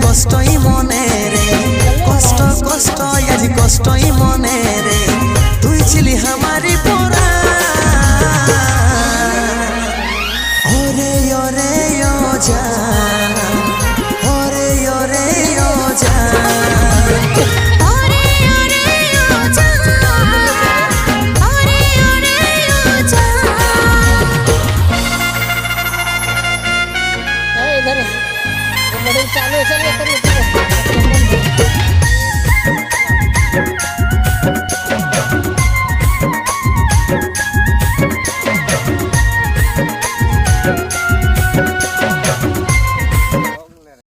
কষ্টই মনে রে, কষ্ট কষ্ট আজ কষ্টই মনে রে, তুই ছিলি আমারি পরা। ওরে ওরে ও জান, ওরে ওরে ও জান, ওরে ওরে ও জান, ওরে ওরে ও জান। इधर चालू चलिए करिए।